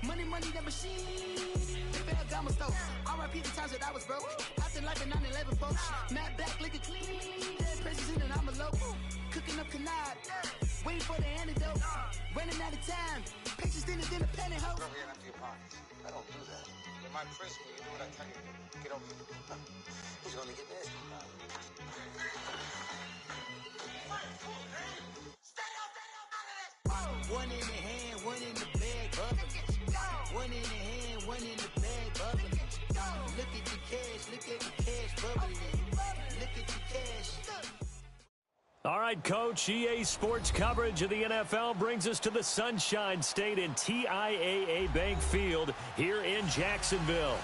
Money, that machine. Got my stove. R.I.P. the times that I was broke. Acting like a 9/11 folks. Matte black, looking clean. Dead presents in and I'm a local. Cooking up canard. Waiting for the antidote. Running out of time. Patience in the panic hoe. Over here and empty your pockets. I don't do that. In my prison, you do what I tell you to do. Get over here. He's gonna get this. One in the hand, one in the bag, bubbling. One in the hand, one in the bag, bubbling. Look at the cash, bubbling. Look at the cash. All right, Coach, EA Sports coverage of the NFL brings us to the Sunshine State in TIAA Bank Field here in Jacksonville.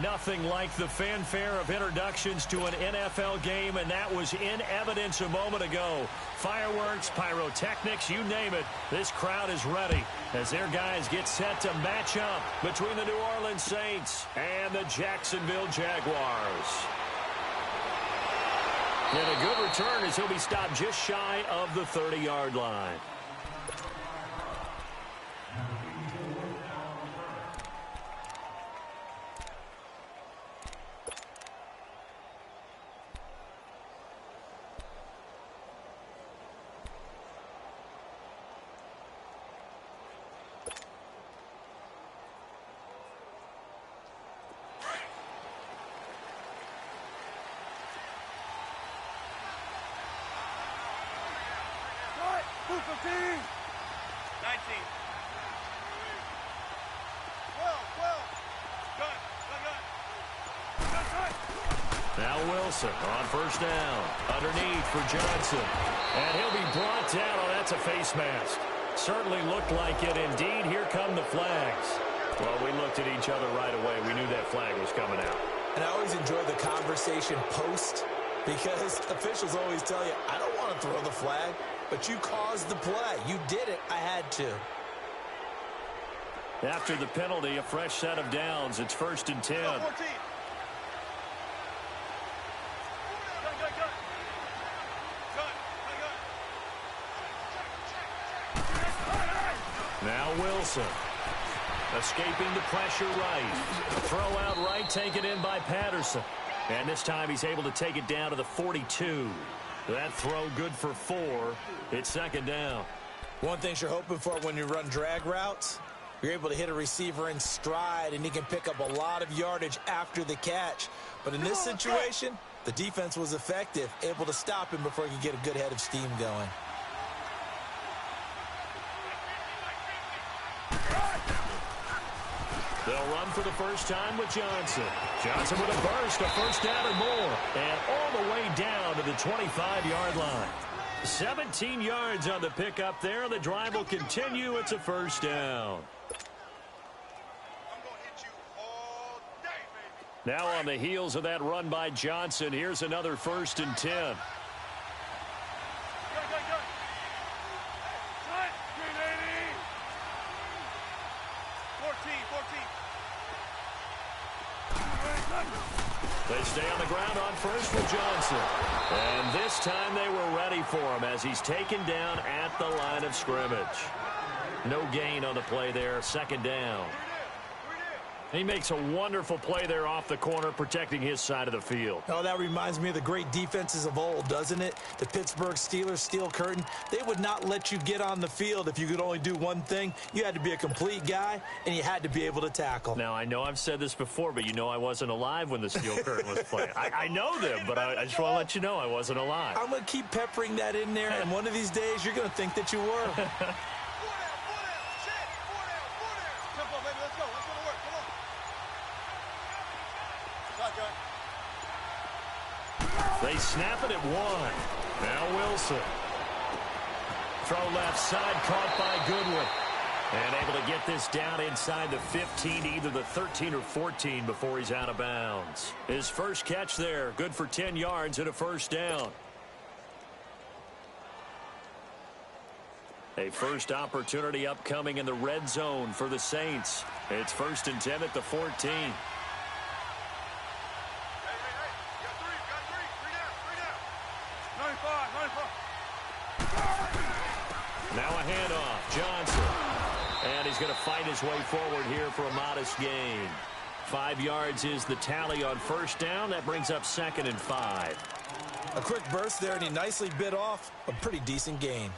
Nothing like the fanfare of introductions to an NFL game, and that was in evidence a moment ago. Fireworks, pyrotechnics, you name it. This crowd is ready as their guys get set to match up between the New Orleans Saints and the Jacksonville Jaguars. And a good return as he'll be stopped just shy of the 30-yard line. Now Wilson on first down. Underneath for Johnson. And he'll be brought down. Oh, that's a face mask. Certainly looked like it. Indeed, here come the flags. Well, we looked at each other right away. We knew that flag was coming out. And I always enjoy the conversation post because officials always tell you, I don't want to throw the flag, but you caused the play. You did it. I had to. After the penalty, a fresh set of downs. It's 1st and 10. Now Wilson. Escaping the pressure right. Throw out right, taken in by Patterson. And this time he's able to take it down to the 42. That throw good for 4. It's 2nd down. One thing you're hoping for when you run drag routes, you're able to hit a receiver in stride, and he can pick up a lot of yardage after the catch. But in this situation, the defense was effective, able to stop him before he could get a good head of steam going. They'll run for the first time with Johnson. Johnson with a burst, a first down or more. And all the way down to the 25-yard line. 17 yards on the pickup there. The drive will continue. It's a first down. Now on the heels of that run by Johnson, here's another 1st and 10. They stay on the ground on first with Johnson. And this time they were ready for him as he's taken down at the line of scrimmage. No gain on the play there, 2nd down. He makes a wonderful play there off the corner, protecting his side of the field. Oh, that reminds me of the great defenses of old, doesn't it? The Pittsburgh Steelers, steel curtain. They would not let you get on the field if you could only do one thing. You had to be a complete guy, and you had to be able to tackle. Now, I know I've said this before, but you know I wasn't alive when the steel curtain was playing. I know them, but I just want to let you know I wasn't alive. I'm going to keep peppering that in there, and one of these days you're going to think that you were. They snap it at 1. Now Wilson. Throw left side, caught by Goodwin. And able to get this down inside the 15, either the 13 or 14 before he's out of bounds. His first catch there, good for 10 yards and a first down. A first opportunity upcoming in the red zone for the Saints. It's 1st and 10 at the 14. Now a handoff. Johnson. And he's going to fight his way forward here for a modest gain. 5 yards is the tally on first down. That brings up 2nd and 5. A quick burst there, and he nicely bit off a pretty decent gain.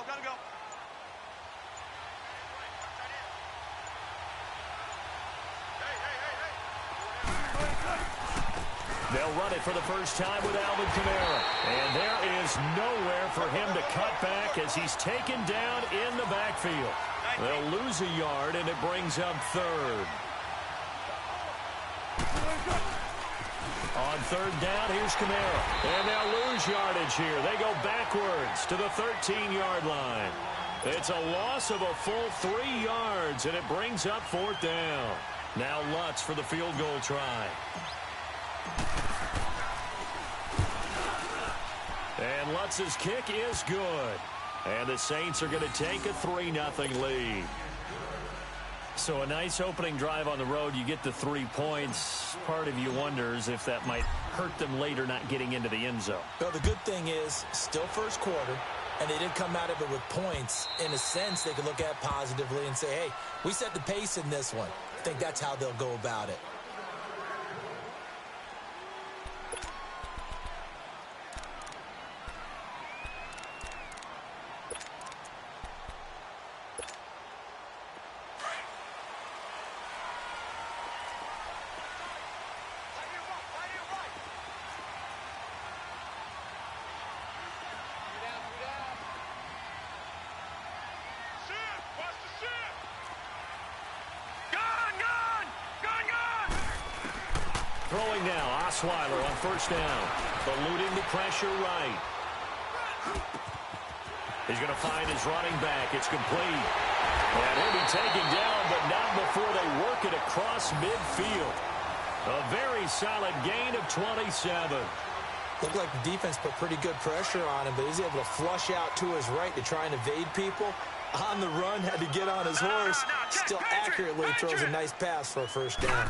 Gotta go. They'll run it for the first time with Alvin Kamara. And there is nowhere for him to cut back as he's taken down in the backfield. They'll lose a yard, and it brings up 3rd. On 3rd down, here's Kamara. And they'll lose yardage here. They go backwards to the 13-yard line. It's a loss of a full 3 yards, and it brings up 4th down. Now Lutz for the field goal try. And Lutz's kick is good. And the Saints are going to take a 3-0 lead. So a nice opening drive on the road. You get the 3 points. Part of you wonders if that might hurt them later not getting into the end zone. Well, the good thing is, still first quarter, and they didn't come out of it with points. In a sense, they could look at it positively and say, hey, we set the pace in this one. I think that's how they'll go about it. Throwing now, Osweiler on first down. Eluding the pressure right. He's going to find his running back. It's complete. And he'll be taken down, but not before they work it across midfield. A very solid gain of 27. Looked like the defense put pretty good pressure on him, but he's able to flush out to his right to try and evade people. On the run, had to get on his horse. Still accurately throws a nice pass for a first down.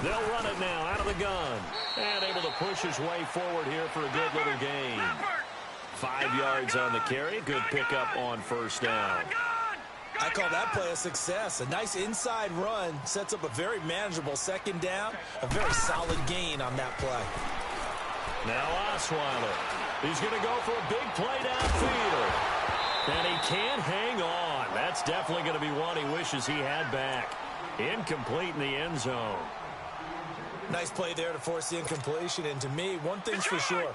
They'll run it now out of the gun. And able to push his way forward here for a good little gain. 5 yards on the carry. Good pickup on first down. I call that play a success. A nice inside run sets up a very manageable second down. A very solid gain on that play. Now Osweiler. He's going to go for a big play downfield. And he can't hang on. That's definitely going to be one he wishes he had back. Incomplete in the end zone. Nice play there to force the incompletion. And to me, one thing's for sure.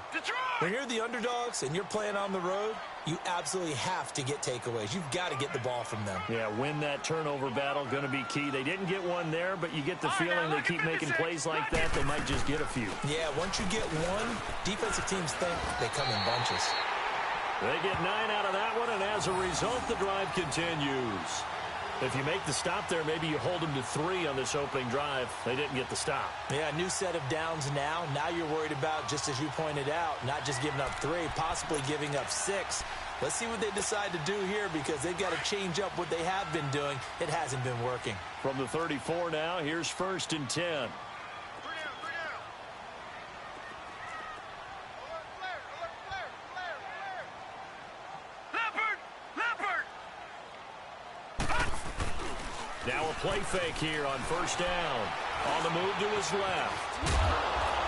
When you're the underdogs and you're playing on the road, you absolutely have to get takeaways. You've got to get the ball from them. Yeah, win that turnover battle, going to be key. They didn't get one there, but you get the feeling they keep making plays like that, they might just get a few. Yeah, once you get one, defensive teams think they come in bunches. They get 9 out of that one, and as a result, the drive continues. If you make the stop there, maybe you hold them to 3 on this opening drive. They didn't get the stop. Yeah, new set of downs now. Now you're worried about, just as you pointed out, not just giving up 3, possibly giving up 6. Let's see what they decide to do here because they've got to change up what they have been doing. It hasn't been working. From the 34 now, here's 1st and 10. Now a play fake here on first down. On the move to his left.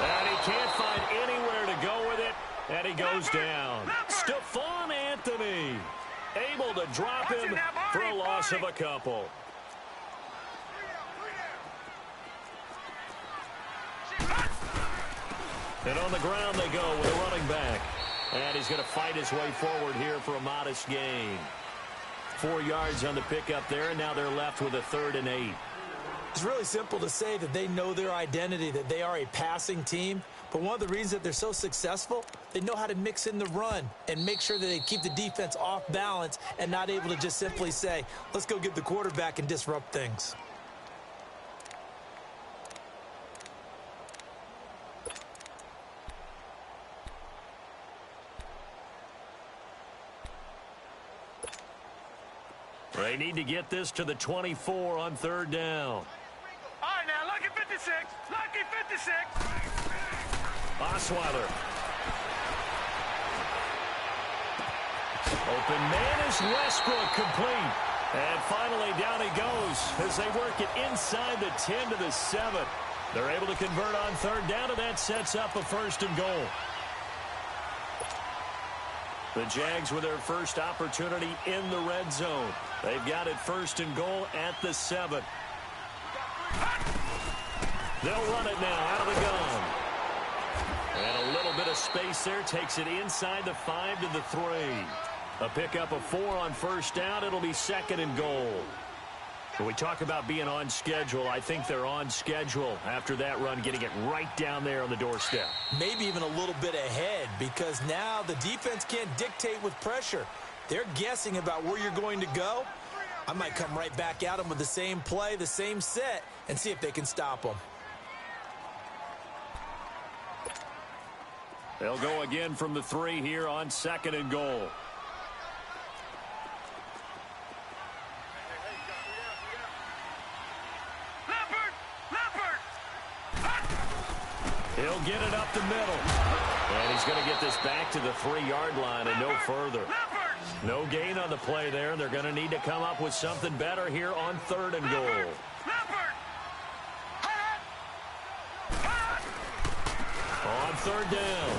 And he can't find anywhere to go with it. And he goes down. Stephon Anthony able to drop him for a loss of a couple. And on the ground they go with a running back. And he's going to fight his way forward here for a modest gain. 4 yards on the pickup there, and now they're left with a 3rd and 8. It's really simple to say that they know their identity, that they are a passing team. But one of the reasons that they're so successful, they know how to mix in the run and make sure that they keep the defense off balance and not able to just simply say, let's go get the quarterback and disrupt things. They need to get this to the 24 on third down. All right, now, lucky 56. Lucky 56. Osweiler. Open man is Westbrook, complete. And finally down he goes as they work it inside the 10 to the 7. They're able to convert on third down, and that sets up a first and goal. The Jags with their first opportunity in the red zone. They've got it first and goal at the 7. They'll run it now out of the gun. And a little bit of space there takes it inside the 5 to the 3. A pickup of 4 on first down. It'll be second and goal. When we talk about being on schedule, I think they're on schedule after that run, getting it right down there on the doorstep. Maybe even a little bit ahead, because now the defense can't dictate with pressure. They're guessing about where you're going to go. I might come right back at them with the same play, the same set, and see if they can stop them. They'll go again from the 3 here on second and goal. He'll get it up the middle. And he's going to get this back to the 3-yard line and no further. No gain on the play there. They're going to need to come up with something better here on third and goal. On third down,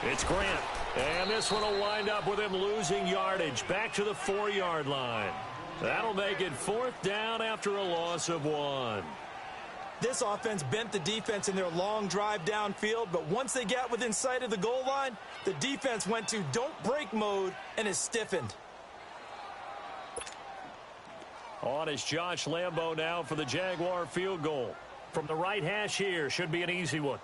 it's Grant. And this one will wind up with him losing yardage back to the 4-yard line. That'll make it fourth down after a loss of 1. This offense bent the defense in their long drive downfield, but once they got within sight of the goal line, the defense went to don't break mode and is stiffened. On is Josh Lambo now for the Jaguar field goal. From the right hash here, should be an easy one.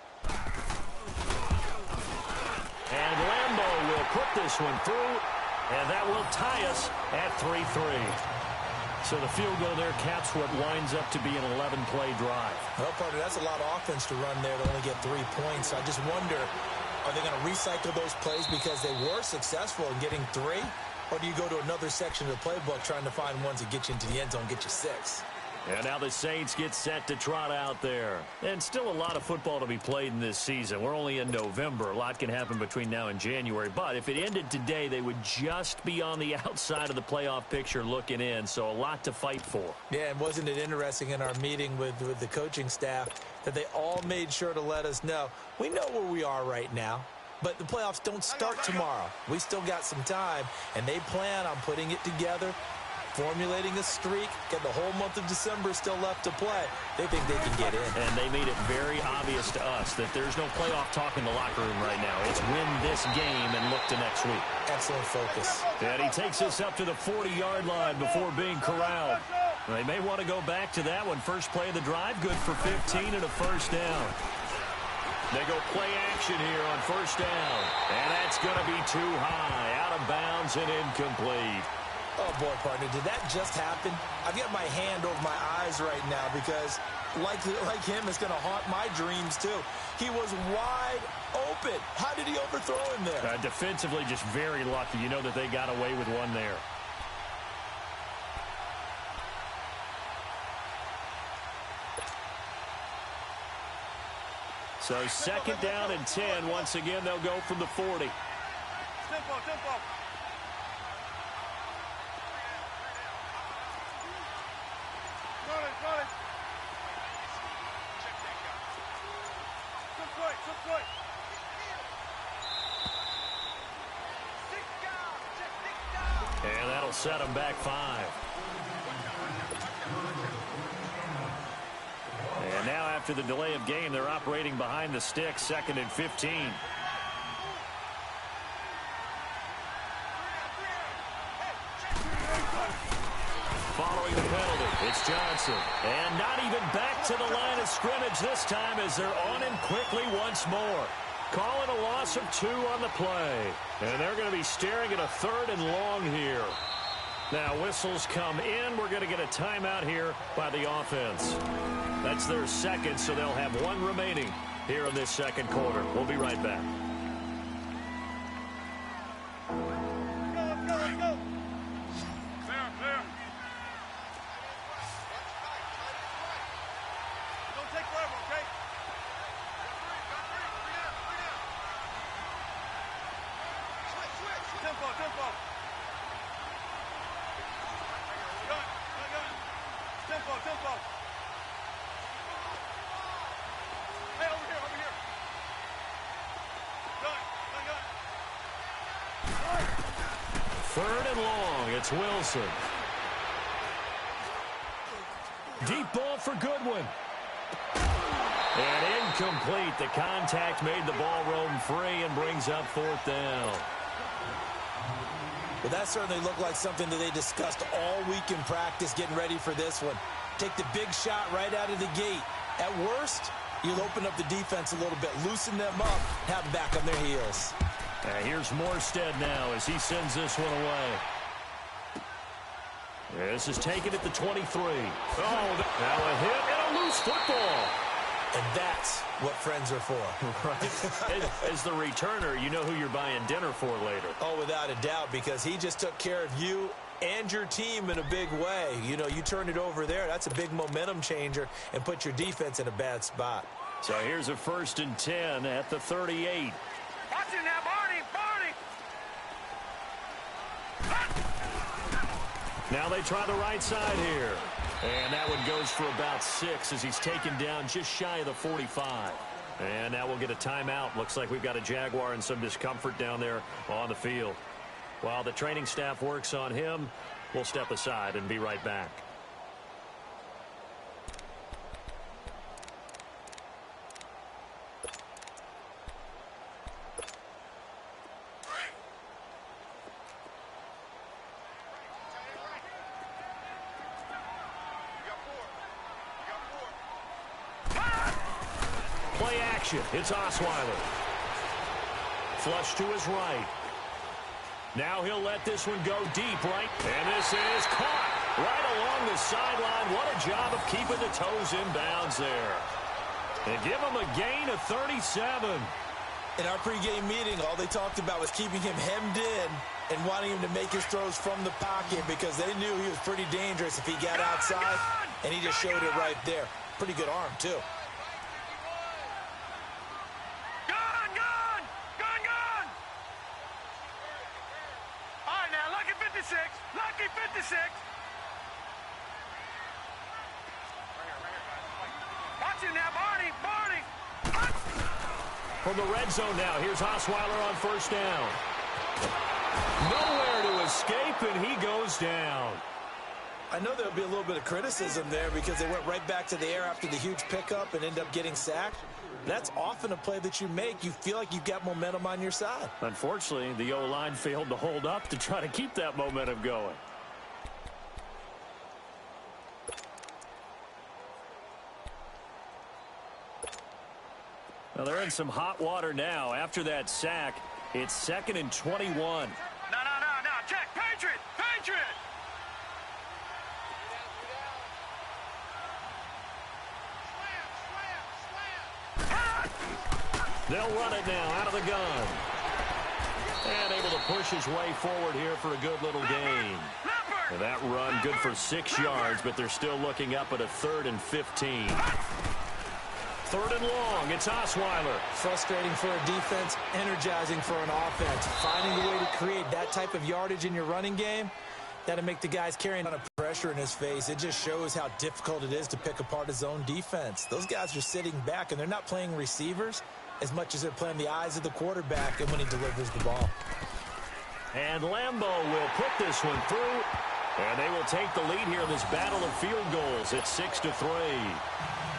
And Lambo will put this one through, and that will tie us at 3-3. So the field goal there caps what winds up to be an 11-play drive. Well, partner, that's a lot of offense to run there to only get 3 points. I just wonder, are they going to recycle those plays because they were successful in getting 3? Or do you go to another section of the playbook trying to find ones that get you into the end zone, get you 6? And now the Saints get set to trot out there. And still a lot of football to be played in this season. We're only in November. A lot can happen between now and January. But if it ended today, they would just be on the outside of the playoff picture looking in. So a lot to fight for. Yeah, and wasn't it interesting in our meeting with the coaching staff that they all made sure to let us know, we know where we are right now, but the playoffs don't start tomorrow. We still got some time, and they plan on putting it together, formulating a streak, get the whole month of December still left to play. They think they can get in. And they made it very obvious to us that there's no playoff talk in the locker room right now. It's win this game and look to next week. Excellent focus. And he takes us up to the 40-yard line before being corralled. They may want to go back to that one. First play of the drive, good for 15 and a first down. They go play action here on first down. And that's going to be too high, out of bounds and incomplete. Oh, boy, partner, did that just happen? I've got my hand over my eyes right now because, like him, it's going to haunt my dreams, too. He was wide open. How did he overthrow him there? Defensively, just very lucky. You know that they got away with one there. So second down and 10. Once again, they'll go from the 40. Tempo. And that'll set them back 5. And now after the delay of game, they're operating behind the stick, second and 15. Following the penalty, it's Johnson. And not even back to the line of scrimmage this time as they're on him quickly once more. Calling a loss of 2 on the play. And they're going to be staring at a third and long here. Now whistles come in. We're going to get a timeout here by the offense. That's their second, so they'll have 1 remaining here in this second quarter. We'll be right back. Let's go. Clear. Tempo. Gun. Tempo. Hey, over here. Gun. Third and long. It's Wilson. Deep ball for Goodwin. And incomplete. The contact made the ball roam free and brings up fourth down. Well, that certainly looked like something that they discussed all week in practice getting ready for this one. Take the big shot right out of the gate. At worst, you'll open up the defense a little bit, loosen them up, have them back on their heels. Here's Morstead now as he sends this one away. This is taken at the 23. Oh, now a hit and a loose football. And that's what friends are for. Right. As the returner, you know who you're buying dinner for later. Oh, without a doubt, because he just took care of you and your team in a big way. You know, you turned it over there. That's a big momentum changer and put your defense in a bad spot. So here's a 1st and 10 at the 38. Watch it now, Barney. Now they try the right side here. And that one goes for about 6 as he's taken down just shy of the 45. And now we'll get a timeout. Looks like we've got a Jaguar and some discomfort down there on the field. While the training staff works on him, we'll step aside and be right back. Play action. It's Osweiler. Flush to his right. Now he'll let this one go deep, right? And this is caught right along the sideline. What a job of keeping the toes in bounds there. And give him a gain of 37. In our pregame meeting, all they talked about was keeping him hemmed in and wanting him to make his throws from the pocket because they knew he was pretty dangerous if he got outside, and he just showed it right there. Pretty good arm, too. Lucky 56. Watch it now, Barney. From the red zone now, here's Osweiler on 1st down. Nowhere to escape, and he goes down. I know there'll be a little bit of criticism there because they went right back to the air after the huge pickup and end up getting sacked. That's often a play that you make. You feel like you've got momentum on your side. Unfortunately, the O-line failed to hold up to try to keep that momentum going. Well, they're in some hot water now. After that sack, it's 2nd and 21. No. Check. Patriot. They'll run it now out of the gun. And able to push his way forward here for a good little gain. And that run good for 6 yards, but they're still looking up at a 3rd and 15. 3rd and long. It's Osweiler. Frustrating for a defense, energizing for an offense. Finding a way to create that type of yardage in your running game, that'll make the guys carrying a lot of pressure in his face. It just shows how difficult it is to pick apart his own defense. Those guys are sitting back, and they're not playing receivers as much as they're playing the eyes of the quarterback and when he delivers the ball. And Lambeau will put this one through. And they will take the lead here in this battle of field goals. It's 6-3.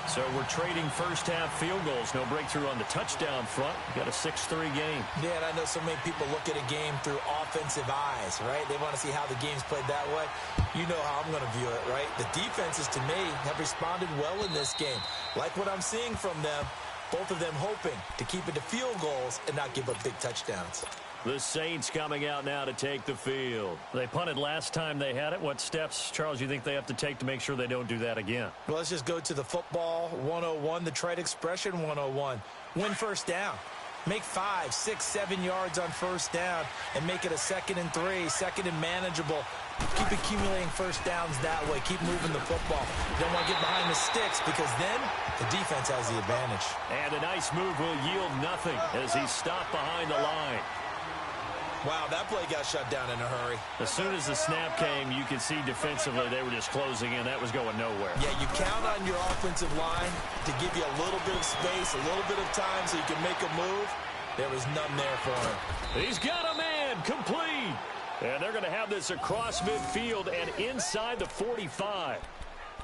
So we're trading first-half field goals. No breakthrough on the touchdown front. Got a 6-3 game. Yeah, and I know so many people look at a game through offensive eyes, right? They want to see how the game's played that way. You know how I'm going to view it, right? The defenses, to me, have responded well in this game. Like what I'm seeing from them, both of them hoping to keep it to field goals and not give up big touchdowns. The Saints coming out now to take the field. They punted last time they had it. What steps, Charles, you think they have to take to make sure they don't do that again? Well, let's just go to the football 101, the trade expression 101. Win first down. Make 5, 6, 7 yards on first down and make it a 2nd and 3, 2nd and manageable. Keep accumulating first downs that way. Keep moving the football. You don't want to get behind the sticks because then the defense has the advantage. And a nice move will yield nothing as he's stopped behind the line. Wow, that play got shut down in a hurry. As soon as the snap came, you could see defensively they were just closing in. That was going nowhere. Yeah, you count on your offensive line to give you a little bit of space, a little bit of time so you can make a move. There was none there for him. He's got a man, complete. And they're going to have this across midfield and inside the 45.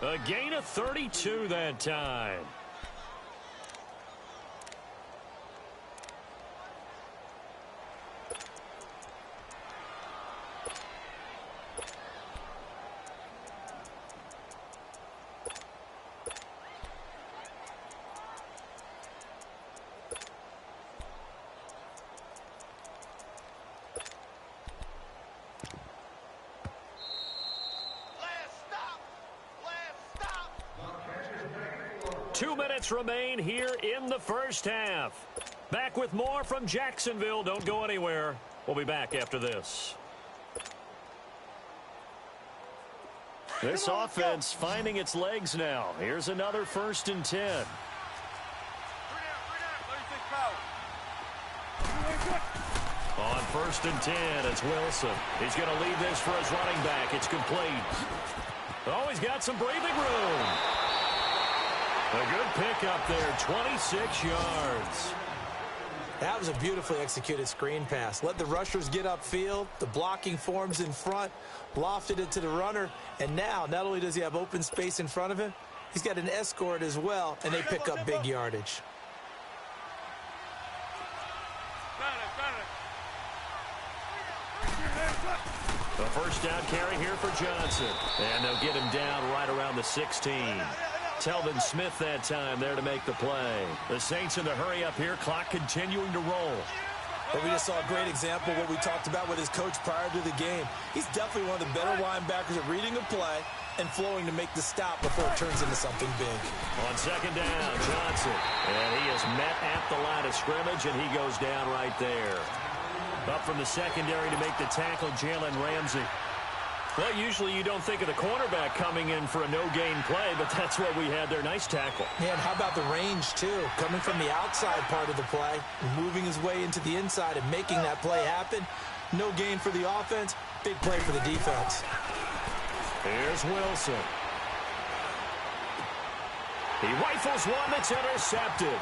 A gain of 32 that time. Last stop. 2 minutes remain here in the first half. Back with more from Jacksonville. Don't go anywhere. We'll be back after this. This offense finding its legs now. Here's another 1st and 10. 3 down, 36 On 1st and 10, it's Wilson. He's going to leave this for his running back. It's complete. Oh, he's got some breathing room. A good pick up there, 26 yards. That was a beautifully executed screen pass. Let the rushers get upfield. The blocking forms in front. Lofted it to the runner. And now, not only does he have open space in front of him, he's got an escort as well, and they pick up big yardage. A first down carry here for Johnson. And they'll get him down right around the 16. Telvin Smith that time there to make the play. The Saints in the hurry up here. Clock continuing to roll. But we just saw a great example of what we talked about with his coach prior to the game. He's definitely one of the better linebackers at reading a play and flowing to make the stop before it turns into something big. On 2nd down, Johnson. And he is met at the line of scrimmage, and he goes down right there. Up from the secondary to make the tackle, Jalen Ramsey. Well, usually you don't think of the cornerback coming in for a no-gain play, but that's what we had there. Nice tackle. Man, how about the range, too? Coming from the outside part of the play, moving his way into the inside and making that play happen. No gain for the offense, big play for the defense. Here's Wilson. He rifles one that's intercepted.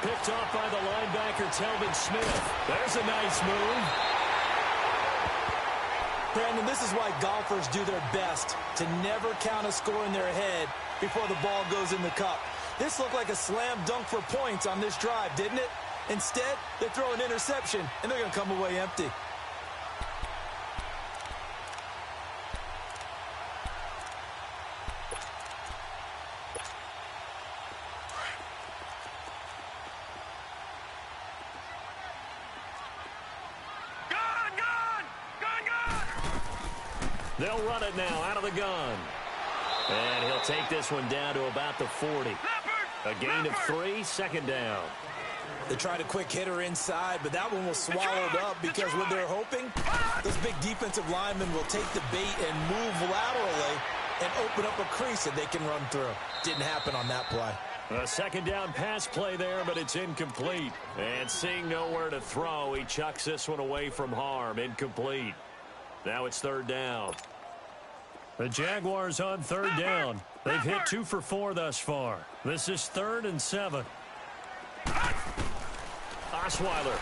Picked off by the linebacker, Telvin Smith. There's a nice move. Brandon, this is why golfers do their best to never count a score in their head before the ball goes in the cup. This looked like a slam dunk for points on this drive, didn't it? Instead, they throw an interception, and they're going to come away empty. They'll run it now out of the gun. And he'll take this one down to about the 40. A gain of 3, 2nd down. They tried a quick hitter inside, but that one was swallowed up because what they're hoping, those big defensive linemen will take the bait and move laterally and open up a crease that they can run through. Didn't happen on that play. A 2nd down pass play there, but it's incomplete. And seeing nowhere to throw, he chucks this one away from harm. Incomplete. Now it's 3rd down. The Jaguars on 3rd down. They've hit 2 for 4 thus far. This is 3rd and 7. Osweiler.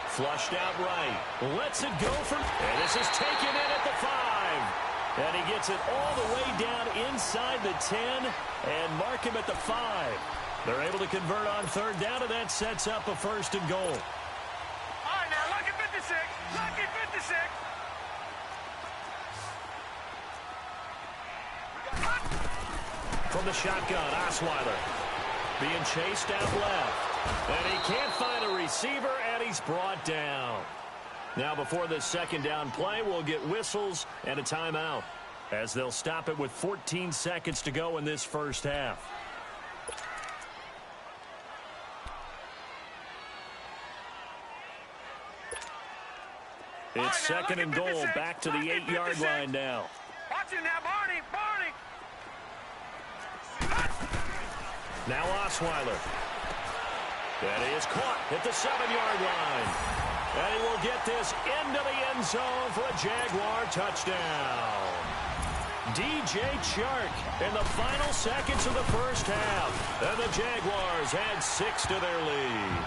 Flushed out right. Lets it go for... And this is taken in at the 5. And he gets it all the way down inside the 10 and mark him at the 5. They're able to convert on 3rd down, and that sets up a 1st and goal. All right, now, lucky 56. Lucky 56. From the shotgun, Osweiler being chased out left. And he can't find a receiver, and he's brought down. Now, before this 2nd down play, we'll get whistles and a timeout as they'll stop it with 14 seconds to go in this first half. It's 2nd and goal, back to the 8-yard line now. Watch it now, Barney, Barney. Now Osweiler. And he is caught at the 7-yard line. And he will get this into the end zone for a Jaguar touchdown. DJ Chark in the final seconds of the first half. And the Jaguars add 6 to their lead.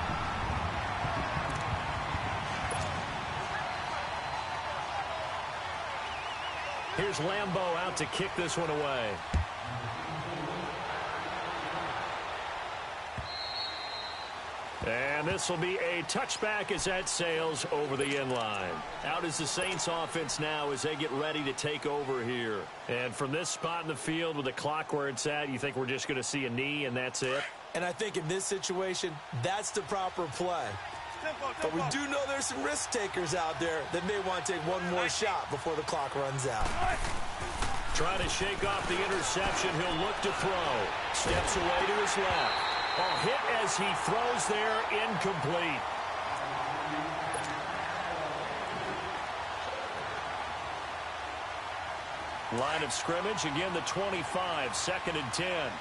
Here's Lambeau out to kick this one away. And this will be a touchback as that sails over the end line. Out is the Saints offense now as they get ready to take over here. And from this spot in the field with the clock where it's at, you think we're just going to see a knee and that's it? And I think in this situation, that's the proper play. But we do know there's some risk takers out there that may want to take one more shot before the clock runs out. Trying to shake off the interception. He'll look to throw. Steps away to his left. A hit as he throws there, incomplete. Line of scrimmage, again the 25, 2nd and 10.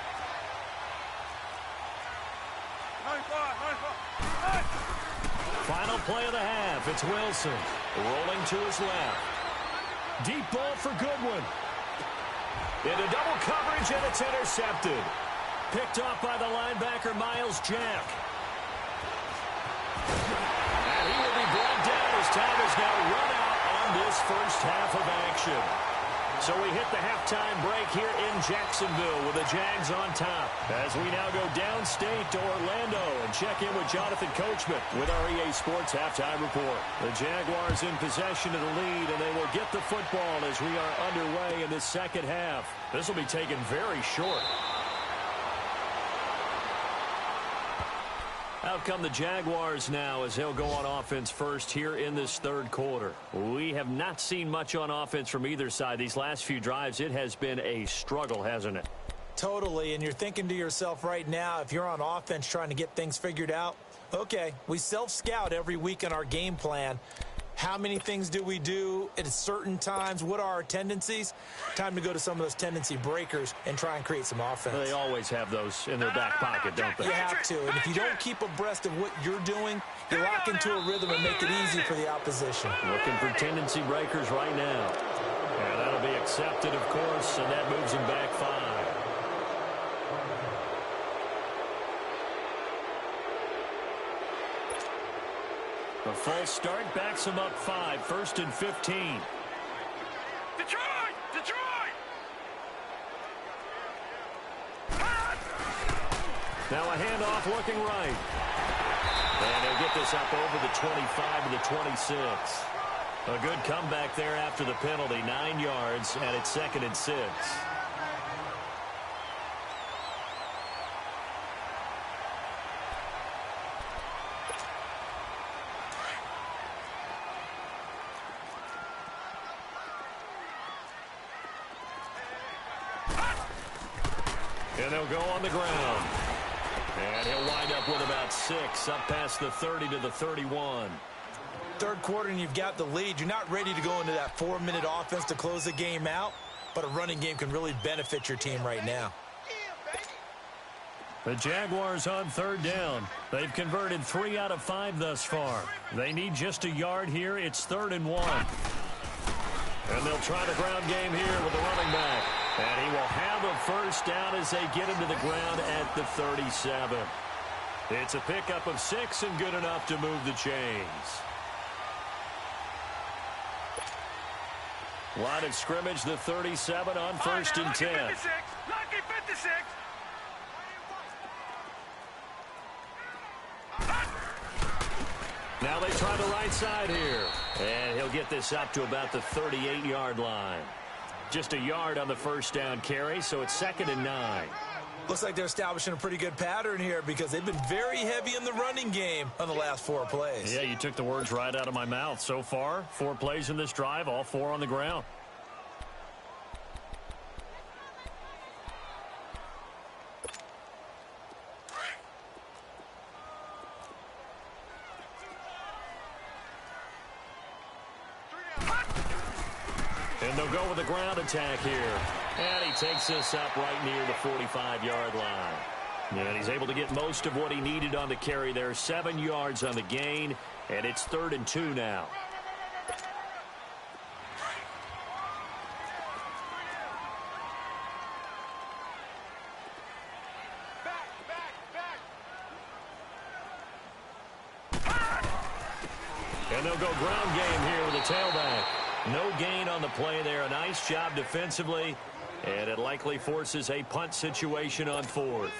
Final play of the half, it's Wilson. Rolling to his left. Deep ball for Goodwin. Into double coverage, and it's intercepted. Picked off by the linebacker, Miles Jack. And he will be brought down as time is now run out on this first half of action. So we hit the halftime break here in Jacksonville with the Jags on top. As we now go downstate to Orlando and check in with Jonathan Coachman with our EA Sports Halftime Report. The Jaguars in possession of the lead, and they will get the football as we are underway in this second half. This will be taken very short. Out come the Jaguars now as they'll go on offense first here in this third quarter. We have not seen much on offense from either side. These last few drives, it has been a struggle, hasn't it? Totally, and you're thinking to yourself right now, if you're on offense trying to get things figured out, okay, we self-scout every week in our game plan. How many things do we do at certain times? What are our tendencies? Time to go to some of those tendency breakers and try and create some offense. They always have those in their back pocket, don't they? You have to, and if you don't keep abreast of what you're doing, you lock into a rhythm and make it easy for the opposition. Looking for tendency breakers right now. And that'll be accepted, of course, and that moves him back 5. A false start backs him up 5, 1st and 15. Detroit! Detroit! Now a handoff looking right. And he'll get this up over the 25 to the 26. A good comeback there after the penalty, 9 yards, and it's 2nd and 6. And they'll go on the ground. And he'll wind up with about 6, up past the 30 to the 31. Third quarter and you've got the lead. You're not ready to go into that 4-minute offense to close the game out, but a running game can really benefit your team right now. The Jaguars on 3rd down. They've converted 3 out of 5 thus far. They need just a yard here. It's 3rd and 1. And they'll try the ground game here with the running back. And he will have a first down as they get him to the ground at the 37. It's a pickup of 6 and good enough to move the chains. Line of scrimmage, the 37 on 1st and 10. Lucky 56. Now they try the right side here. And he'll get this up to about the 38-yard line. Just a yard on the first down carry, so it's 2nd and 9. Looks like they're establishing a pretty good pattern here because they've been very heavy in the running game on the last 4 plays. Yeah, you took the words right out of my mouth. So far, 4 plays in this drive, all 4 on the ground. And they'll go with the ground attack here. And he takes this up right near the 45-yard line. And he's able to get most of what he needed on the carry there. 7 yards on the gain, and it's 3rd and 2 now. And they'll go ground game here with a tailback. No gain on the play there. A nice job defensively, and it likely forces a punt situation on 4th.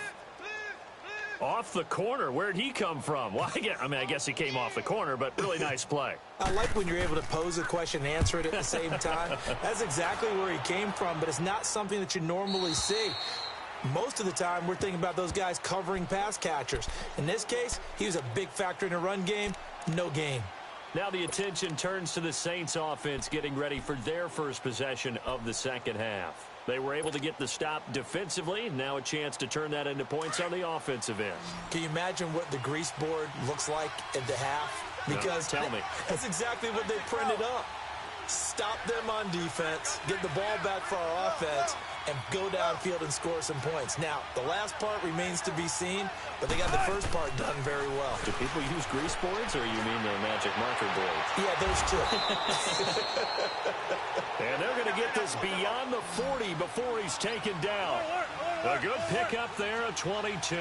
Off the corner. Where'd he come from? Well, I guess he came off the corner, but really nice play. I like when you're able to pose a question and answer it at the same time. That's exactly where he came from, but it's not something that you normally see. Most of the time, we're thinking about those guys covering pass catchers. In this case, he was a big factor in the run game. No gain. Now the attention turns to the Saints offense getting ready for their first possession of the second half. They were able to get the stop defensively. Now a chance to turn that into points on the offensive end. Can you imagine what the grease board looks like at the half? Because no, tell me. That's exactly what they printed up. Stop them on defense, get the ball back for our offense, and go downfield and score some points. Now, the last part remains to be seen, but they got the first part done very well. Do people use grease boards, or you mean the magic marker boards? Yeah, those two. And they're going to get this beyond the 40 before he's taken down. A good pickup there at 22.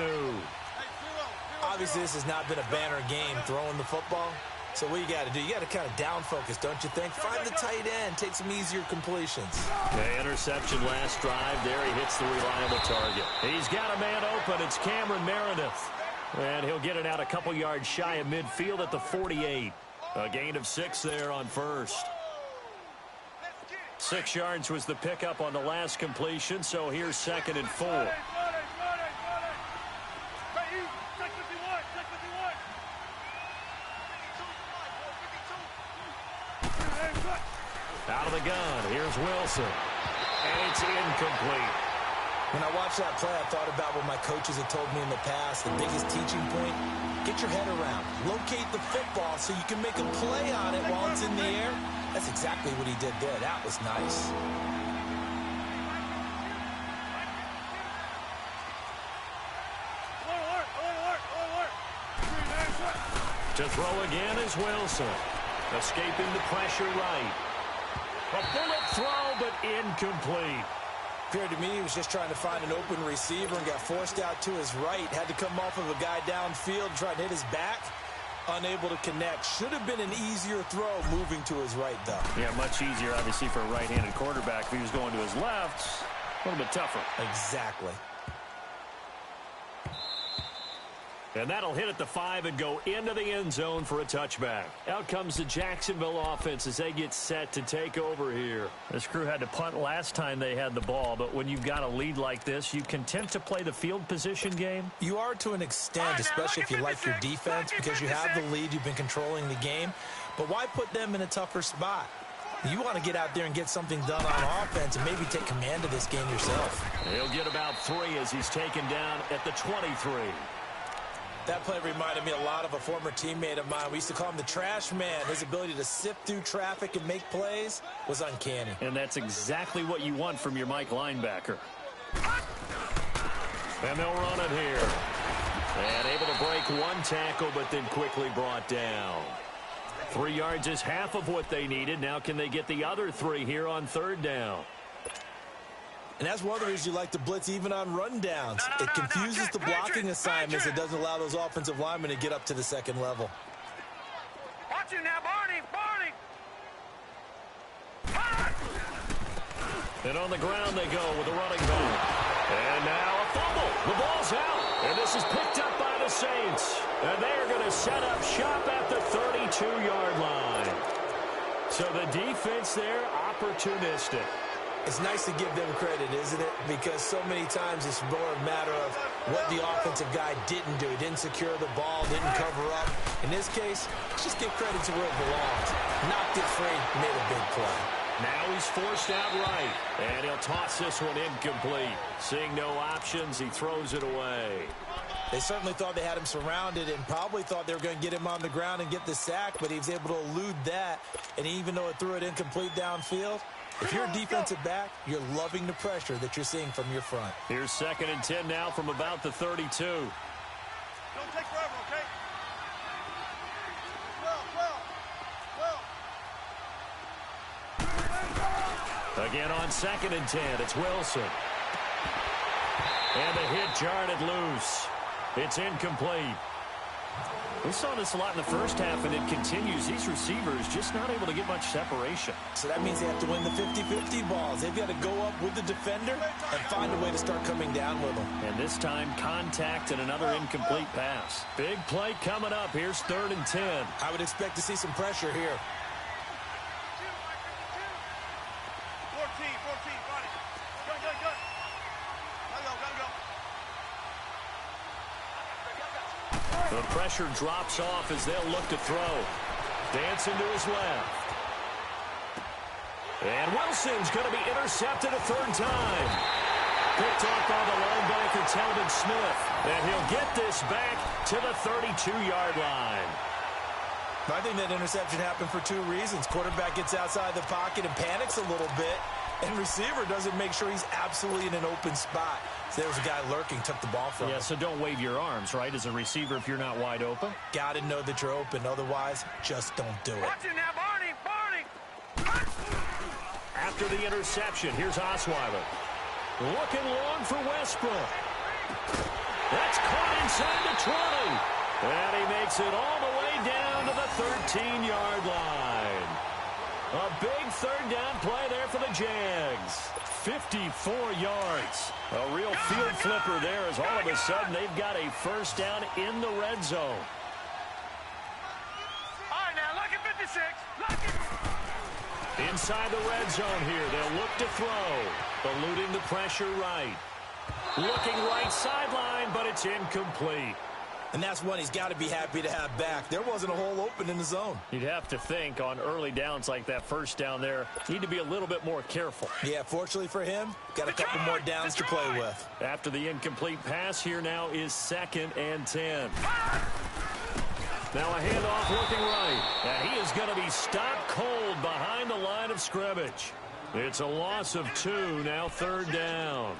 Obviously, this has not been a banner game throwing the football. So what you got to do, you got to kind of down focus, don't you think? Find the tight end, take some easier completions. Okay, interception last drive. There he hits the reliable target. He's got a man open. It's Cameron Meredith. And he'll get it out a couple yards shy of midfield at the 48. A gain of 6 there on first. 6 yards was the pickup on the last completion, so here's 2nd and 4. Out of the gun, here's Wilson. And it's incomplete. When I watched that play, I thought about what my coaches had told me in the past. The biggest teaching point, get your head around. Locate the football so you can make a play on it while it's in the air. That's exactly what he did there. That was nice. To throw again is Wilson. Escaping the pressure right. A bullet throw, but incomplete. Appeared to me he was just trying to find an open receiver and got forced out to his right. Had to come off of a guy downfield, try to hit his back. Unable to connect. Should have been an easier throw moving to his right, though. Yeah, much easier, obviously, for a right-handed quarterback. If he was going to his left, a little bit tougher. Exactly. And that'll hit at the 5 and go into the end zone for a touchback. Out comes the Jacksonville offense as they get set to take over here. This crew had to punt last time they had the ball, but when you've got a lead like this, you content to play the field position game? You are to an extent, especially if you like your defense, because you have the lead, you've been controlling the game. But why put them in a tougher spot? You want to get out there and get something done on offense and maybe take command of this game yourself. He'll get about 3 as he's taken down at the 23. That play reminded me a lot of a former teammate of mine. We used to call him the trash man. His ability to sift through traffic and make plays was uncanny. And that's exactly what you want from your Mike linebacker. And they'll run it here. And able to break one tackle, but then quickly brought down. 3 yards is half of what they needed. Now can they get the other 3 here on 3rd down? And that's one of the reasons you like to blitz even on rundowns. It confuses the blocking assignments. It doesn't allow those offensive linemen to get up to the second level. Watch you now, Barney! And on the ground they go with a running back. And now a fumble. The ball's out. And this is picked up by the Saints. And they are going to set up shop at the 32-yard line. So the defense there, opportunistic. It's nice to give them credit, isn't it? Because so many times it's more a matter of what the offensive guy didn't do. He didn't secure the ball, didn't cover up. In this case, just give credit to where it belongs. Knocked it free, made a big play. Now he's forced out right, and he'll toss this one incomplete. Seeing no options, he throws it away. They certainly thought they had him surrounded and probably thought they were going to get him on the ground and get the sack, but he was able to elude that. And even though it threw it incomplete downfield, If you're a defensive back, you're loving the pressure that you're seeing from your front. Here's 2nd and 10 now from about the 32. Don't take forever, okay? Again on 2nd and 10, it's Wilson. And the hit jarred it loose. It's incomplete. We saw this a lot in the first half, and it continues. These receivers just not able to get much separation. So that means they have to win the 50-50 balls. They've got to go up with the defender and find a way to start coming down with them. And this time, contact and another incomplete pass. Big play coming up. Here's 3rd and 10. I would expect to see some pressure here. 14, got it. Gun. Gotta go. The pressure drops off as they'll look to throw. Dancing to his left. And Wilson's going to be intercepted a 3rd time. Picked off by the linebacker, Talbot Smith. And he'll get this back to the 32-yard line. I think that interception happened for 2 reasons. Quarterback gets outside the pocket and panics a little bit, and receiver doesn't make sure he's absolutely in an open spot. So there was a guy lurking, took the ball from him. Yeah, so don't wave your arms, right, as a receiver if you're not wide open. Got to know that you're open. Otherwise, just don't do it. Watch it now, Barney. After the interception, here's Osweiler. Looking long for Westbrook. That's caught inside the 20. And he makes it all the way down to the 13-yard line. A big 3rd down play there for the Jags. 54 yards. A real field flipper there as all of a sudden they've got a 1st down in the red zone. All right, now, lucky 56. Lucky. Inside the red zone here, they'll look to throw. Eluding the pressure right. Looking right sideline, but it's incomplete. And that's one he's got to be happy to have back. There wasn't a hole open in the zone. You'd have to think on early downs like that 1st down there, need to be a little bit more careful. Yeah, fortunately for him, got a couple more downs to play with. After the incomplete pass, here now is 2nd and 10. Now a handoff looking right. And he is going to be stopped cold behind the line of scrimmage. It's a loss of 2, now 3rd down.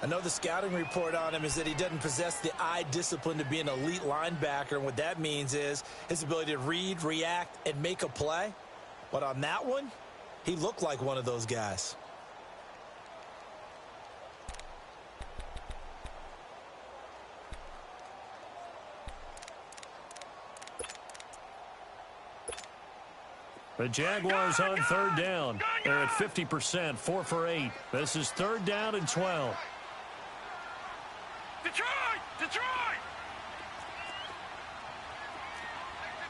I know the scouting report on him is that he doesn't possess the eye discipline to be an elite linebacker. And what that means is his ability to read, react, and make a play. But on that one, he looked like one of those guys. The Jaguars on 3rd down. They're at 50%, 4 for 8. This is 3rd down and 12. Detroit!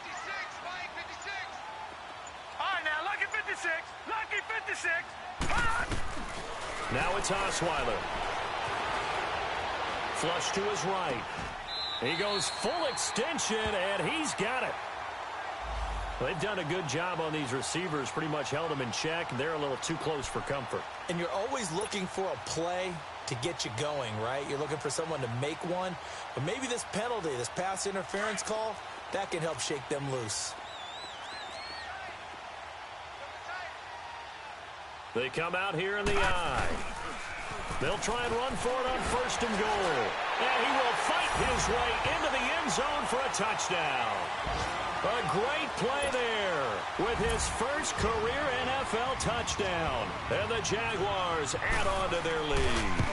56, Mike, 56. All right, now, lucky 56. Lucky 56. Now it's Osweiler. Flush to his right. He goes full extension, and he's got it. They've done a good job on these receivers, pretty much held them in check. They're a little too close for comfort. And you're always looking for a play to get you going, right? You're looking for someone to make one. But maybe this penalty, this pass interference call, that can help shake them loose. They come out here in the eye. They'll try and run for it on 1st and goal. And he will fight his way into the end zone for a touchdown. A great play there with his first career NFL touchdown. And the Jaguars add on to their lead.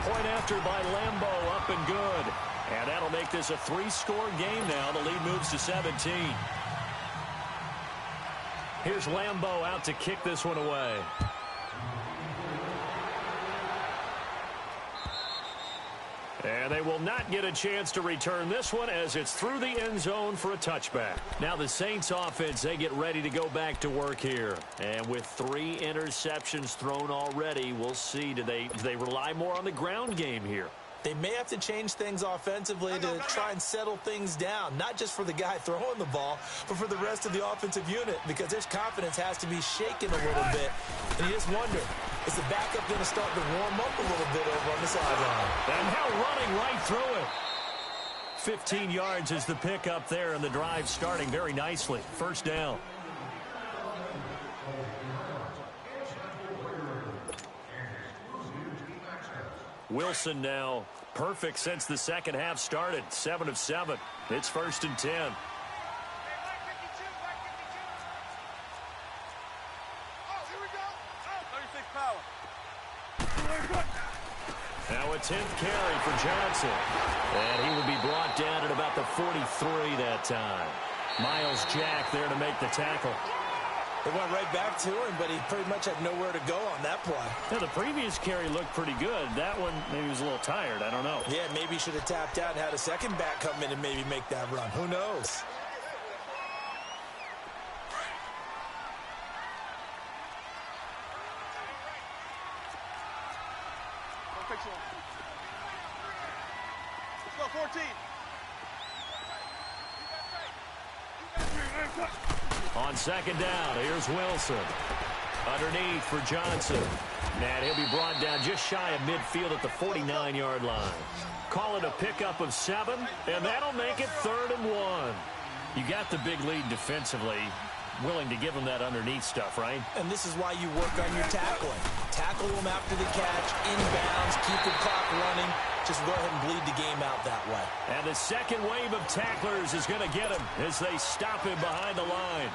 Point after by Lambeau, up and good. And that'll make this a 3-score game now. The lead moves to 17. Here's Lambeau out to kick this one away. And they will not get a chance to return this one as it's through the end zone for a touchback. Now the Saints offense, they get ready to go back to work here. And with 3 interceptions thrown already, we'll see. Do they rely more on the ground game here? They may have to change things offensively to try and settle things down, not just for the guy throwing the ball, but for the rest of the offensive unit, because their confidence has to be shaken a little bit. And you just wonder, is the backup going to start to warm up a little bit over on the sideline? And now running right through it. 15 yards is the pickup there, and the drive starting very nicely. 1st down. Wilson now perfect since the second half started. 7 of 7. It's 1st and 10. Now a 10th carry for Johnson. And he will be brought down at about the 43 that time. Miles Jack there to make the tackle. It went right back to him, but he pretty much had nowhere to go on that play. Yeah, the previous carry looked pretty good. That one, maybe he was a little tired. I don't know. Yeah, maybe he should have tapped out and had a second back come in and maybe make that run. Who knows? Let's go, 14. On second down, here's Wilson. Underneath for Johnson. And he'll be brought down just shy of midfield at the 49-yard line. Call it a pickup of 7, and that'll make it 3rd and 1. You got the big lead defensively. Willing to give him that underneath stuff, right? And this is why you work on your tackling. Tackle him after the catch, inbounds, keep the clock running. Just go ahead and bleed the game out that way. And the second wave of tacklers is going to get him as they stop him behind the line.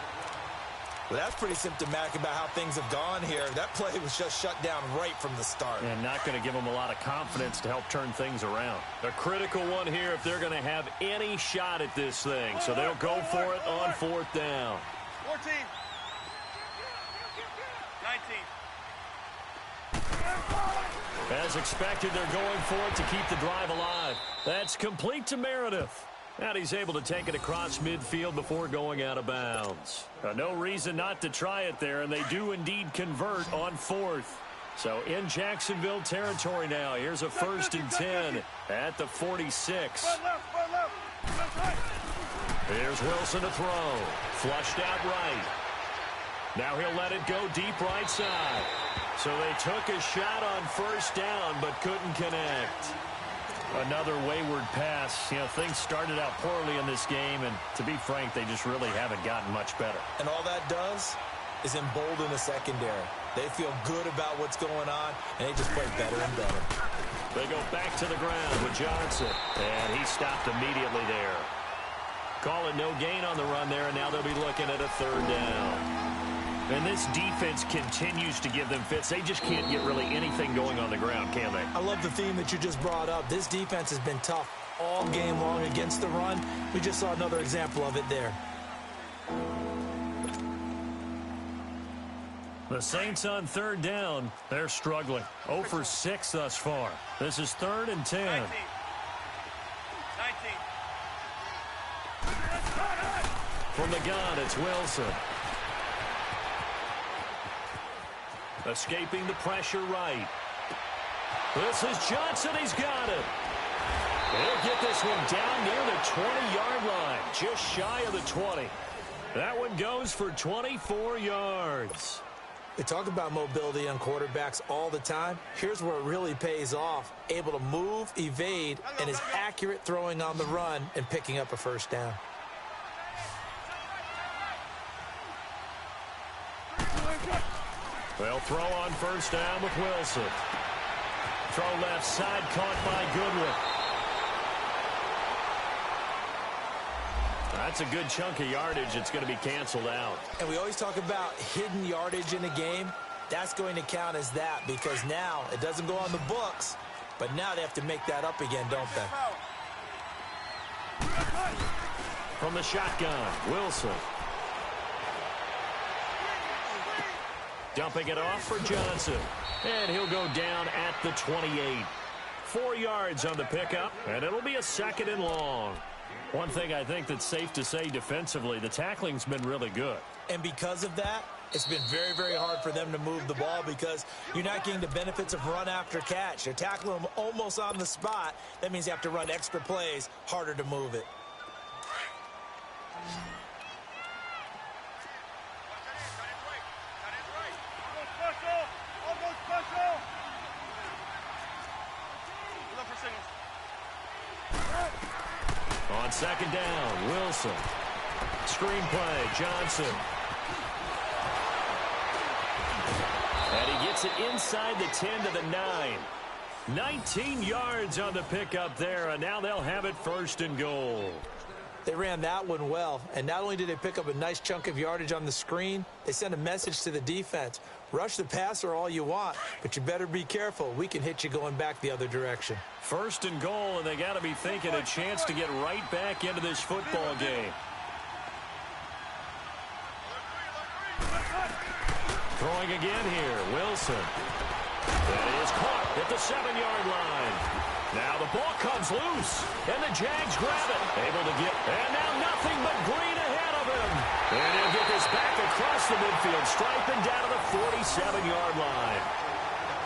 Well, that's pretty symptomatic about how things have gone here. That play was just shut down right from the start. And not going to give them a lot of confidence to help turn things around. A critical one here if they're going to have any shot at this thing. So they'll go for it on 4th down. 14. 19. As expected, they're going for it to keep the drive alive. That's complete to Meredith. And he's able to take it across midfield before going out of bounds. No reason not to try it there, and they do indeed convert on 4th. So in Jacksonville territory now. Here's a 1st and 10 at the 46. Here's Wilson to throw. Flushed out right. Now he'll let it go deep right side. So they took a shot on 1st down, but couldn't connect. Another wayward pass. You know, things started out poorly in this game, and to be frank, they just really haven't gotten much better. And all that does is embolden the secondary. They feel good about what's going on, and they just play better and better. They go back to the ground with Johnson, and he stopped immediately there. Call it no gain on the run there, and now they'll be looking at a 3rd down. And this defense continues to give them fits. They just can't get really anything going on the ground, can they? I love the theme that you just brought up. This defense has been tough all game long against the run. We just saw another example of it there. The Saints on 3rd down. They're struggling. 0 for 6 thus far. This is 3rd and 10. 19. From the gun, it's Wilson. Escaping the pressure right. This is Johnson. He's got it. They'll get this one down near the 20-yard line. Just shy of the 20. That one goes for 24 yards. They talk about mobility on quarterbacks all the time. Here's where it really pays off. Able to move, evade, and is accurate throwing on the run and picking up a 1st down. They'll throw on 1st down with Wilson. Throw left side, caught by Goodwin. That's a good chunk of yardage. It's going to be canceled out. And we always talk about hidden yardage in a game. That's going to count as that because now it doesn't go on the books, but now they have to make that up again, don't they? From the shotgun, Wilson. Dumping it off for Johnson. And he'll go down at the 28. 4 yards on the pickup, and it'll be a 2nd and long. One thing I think that's safe to say defensively, the tackling's been really good. And because of that, it's been very, very hard for them to move the ball because you're not getting the benefits of run after catch. They're tackling them almost on the spot. That means you have to run extra plays, harder to move it. On 2nd down, Wilson. Screenplay, Johnson. And he gets it inside the 10 to the 9. 19 yards on the pickup there, and now they'll have it 1st and goal. They ran that one well, and not only did they pick up a nice chunk of yardage on the screen, they sent a message to the defense. Rush the passer all you want, but you better be careful. We can hit you going back the other direction. 1st and goal, and they got to be thinking a chance to get right back into this football game. Throwing again here, Wilson. That is caught at the 7-yard line. Now the ball comes loose, and the Jags grab it. Able to get, and now nothing but green ahead of him. And he'll get this back across the midfield stripe and down to the 47-yard line.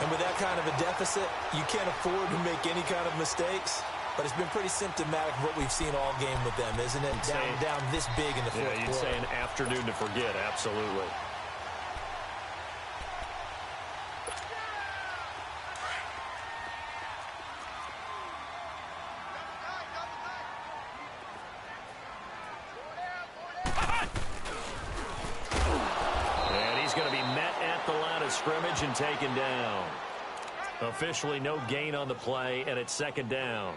And with that kind of a deficit, you can't afford to make any kind of mistakes. But it's been pretty symptomatic of what we've seen all game with them, isn't it? Down this big in the fourth quarter. Yeah, you'd say an afternoon to forget, absolutely. Scrimmage and taken down. Officially no gain on the play, and it's 2nd down.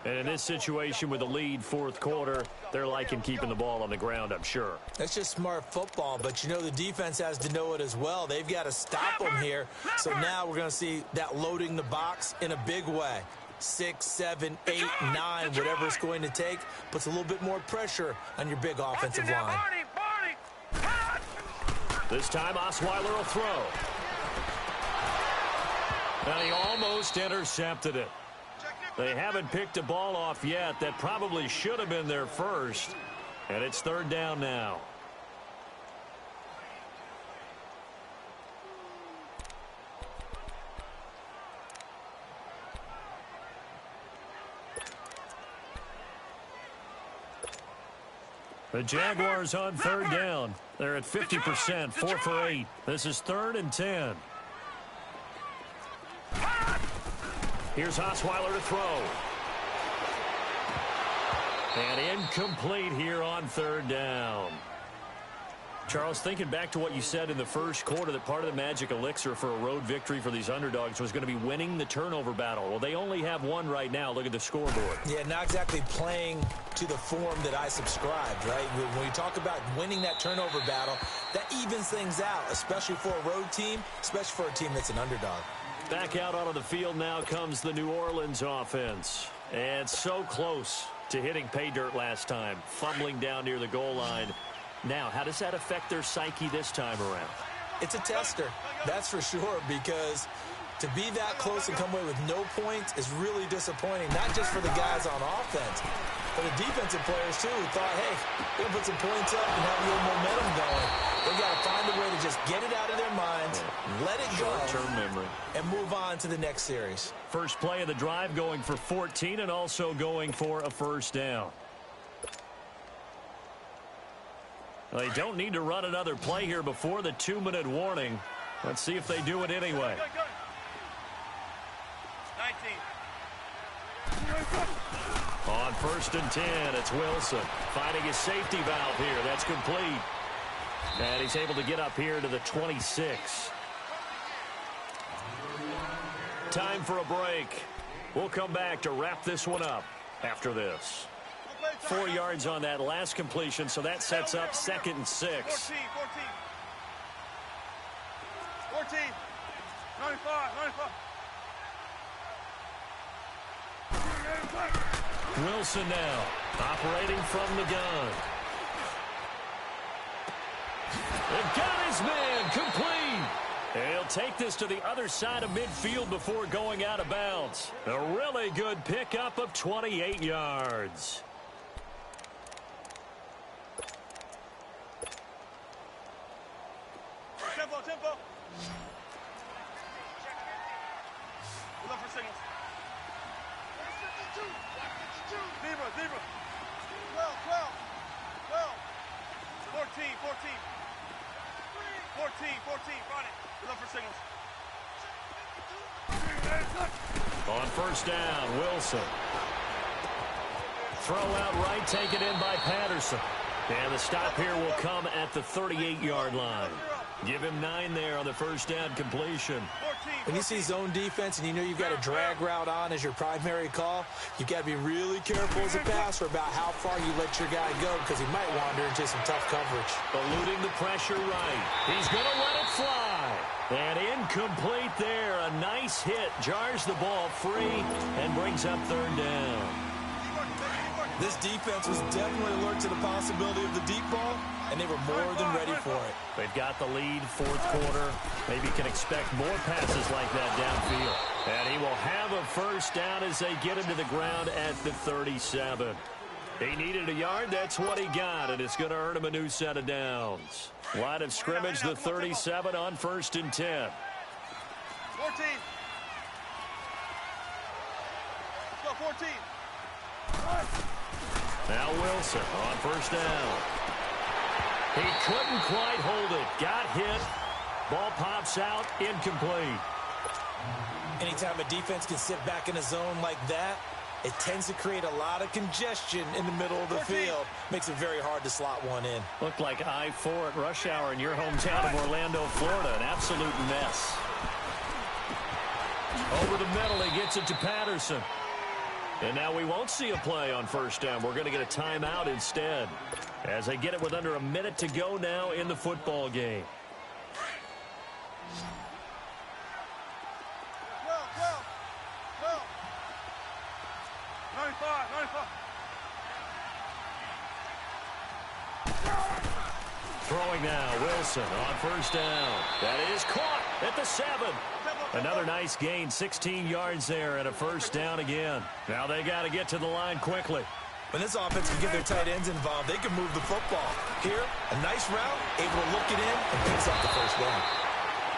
And in this situation with the lead 4th quarter, they're liking keeping the ball on the ground, I'm sure. That's just smart football, but you know the defense has to know it as well. They've got to stop them here. So now we're going to see that loading the box in a big way. 6, 7, 8, 9, whatever it's going to take, puts a little bit more pressure on your big offensive line. This time, Osweiler will throw. And he almost intercepted it. They haven't picked a ball off yet. That probably should have been their first. And it's 3rd down now. The Jaguars on 3rd down. They're at 50%, 4 for 8. This is 3rd and 10. Here's Osweiler to throw. And incomplete here on 3rd down. Charles, thinking back to what you said in the first quarter, that part of the magic elixir for a road victory for these underdogs was going to be winning the turnover battle. Well, they only have one right now. Look at the scoreboard. Yeah, not exactly playing to the form that I subscribed, right? When you talk about winning that turnover battle, that evens things out, especially for a road team, especially for a team that's an underdog. Back out onto the field now comes the New Orleans offense. And so close to hitting pay dirt last time, fumbling down near the goal line. Now, how does that affect their psyche this time around? It's a tester, that's for sure, because to be that close and come away with no points is really disappointing, not just for the guys on offense, but the defensive players, too, who thought, hey, we're going to put some points up and have a little momentum going. They've got to find a way to just get it out of their minds, let it go, short-term memory, and move on to the next series. First play of the drive going for 14 and also going for a 1st down. Well, they don't need to run another play here before the 2-minute warning. Let's see if they do it anyway. 19. On 1st and 10, it's Wilson finding his safety valve here. That's complete. And he's able to get up here to the 26. Time for a break. We'll come back to wrap this one up after this. 4 yards on that last completion, so that sets up 2nd and 6. 14. 95. Wilson now operating from the gun. And got his man complete. And he'll take this to the other side of midfield before going out of bounds. A really good pickup of 28 yards. Tempo. Look for signals. Zebra. 12. 14. 14. Run it. Look for signals. On 1st down, Wilson. Throw out right, taken in by Patterson. And the stop here will come at the 38-yard line. Give him 9 there on the first down completion. When you see zone defense and you know you've got a drag route on as your primary call, you've got to be really careful as a passer about how far you let your guy go because he might wander into some tough coverage. Eluding the pressure right. He's going to let it fly. And incomplete there. A nice hit. Jars the ball free and brings up third down. This defense was definitely alert to the possibility of the deep ball, and they were more than ready for it. They've got the lead, fourth quarter. Maybe can expect more passes like that downfield. And he will have a first down as they get him to the ground at the 37. He needed a yard. That's what he got, and it's going to earn him a new set of downs. Line of scrimmage, the 37 on 1st and 10. 14. Go, 14. Now Wilson on first down. He couldn't quite hold it. Got hit. Ball pops out. Incomplete. Anytime a defense can sit back in a zone like that, it tends to create a lot of congestion in the middle of the field. Makes it very hard to slot one in. Looked like I-4 at rush hour in your hometown of Orlando, Florida. An absolute mess. Over the middle, he gets it to Patterson. And now we won't see a play on first down. We're going to get a timeout instead as they get it with under a minute to go now in the football game. Go. 95. Throwing now, Wilson on first down. That is caught at the 7. Another nice gain, 16 yards there and a first down again. Now they got to get to the line quickly. When this offense can get their tight ends involved, they can move the football. Here, a nice route, able to look it in, and picks up the first down.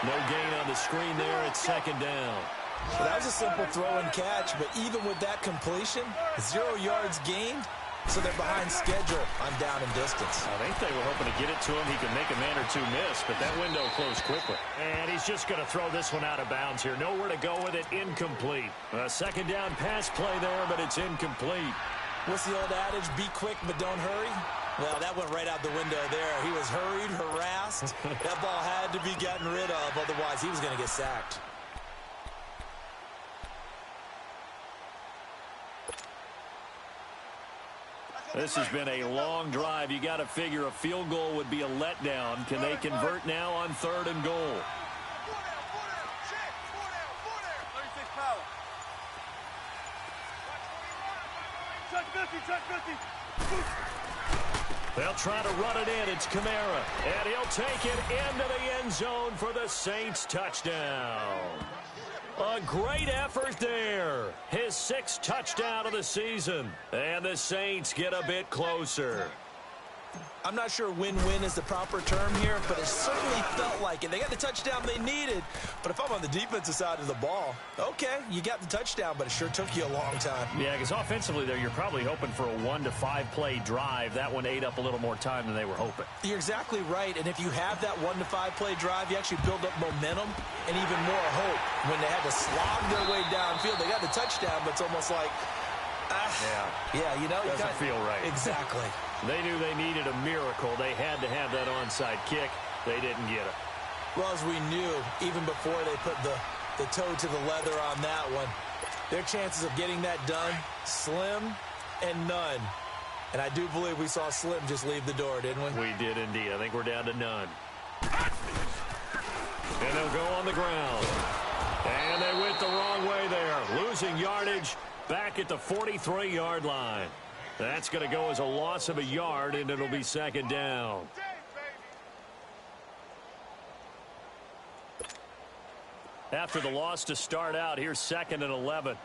No gain on the screen there. It's second down. Well, that was a simple throw and catch, but even with that completion, 0 yards gained, so they're behind schedule on down and distance. I think they were hoping to get it to him. He could make a man or two miss, but that window closed quickly. And he's just going to throw this one out of bounds here. Nowhere to go with it. Incomplete. A second down pass play there, but it's incomplete. What's the old adage? Be quick, but don't hurry. Well, that went right out the window there. He was hurried, harassed. That ball had to be gotten rid of, otherwise he was going to get sacked. This has been a long drive. You got to figure a field goal would be a letdown. Can they convert now on 3rd and goal? 36 power. Check 50. They'll try to run it in. It's Kamara. And he'll take it into the end zone for the Saints touchdown. A great effort there. His 6th touchdown of the season. And the Saints get a bit closer. I'm not sure win-win is the proper term here, but it certainly felt like it. They got the touchdown they needed, but if I'm on the defensive side of the ball, okay, you got the touchdown, but it sure took you a long time. Yeah, because offensively there, you're probably hoping for a 1 to 5 play drive. That one ate up a little more time than they were hoping. You're exactly right, and if you have that 1 to 5 play drive, you actually build up momentum and even more hope. When they had to slog their way downfield, they got the touchdown, but it's almost like, yeah, you know, doesn't feel right. Exactly. They knew they needed a miracle. They had to have that onside kick. They didn't get it. Well, as we knew, even before they put the toe to the leather on that one, their chances of getting that done, slim and none. And I do believe we saw Slim just leave the door, didn't we? We did indeed. I think we're down to none. And they'll go on the ground. And they went the wrong way there. Losing yardage back at the 43-yard line. That's going to go as a loss of a yard, and it'll be second down. After the loss to start out, here's 2nd and 11.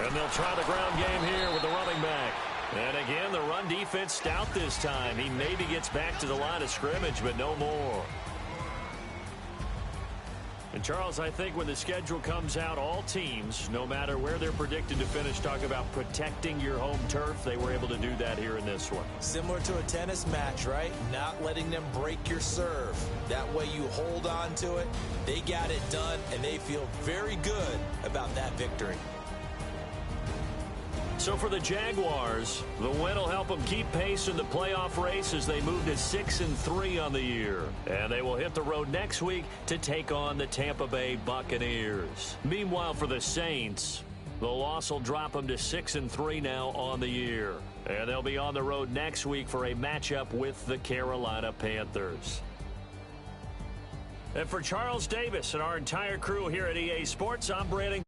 And they'll try the ground game here with the running back. And again, the run defense stout this time. He maybe gets back to the line of scrimmage, but no more. And, Charles, I think when the schedule comes out, all teams, no matter where they're predicted to finish, talk about protecting your home turf. They were able to do that here in this one. Similar to a tennis match, right? Not letting them break your serve. That way you hold on to it. They got it done, and they feel very good about that victory. So for the Jaguars, the win will help them keep pace in the playoff race as they move to 6-3 on the year. And they will hit the road next week to take on the Tampa Bay Buccaneers. Meanwhile, for the Saints, the loss will drop them to 6-3 now on the year. And they'll be on the road next week for a matchup with the Carolina Panthers. And for Charles Davis and our entire crew here at EA Sports, I'm Brandon.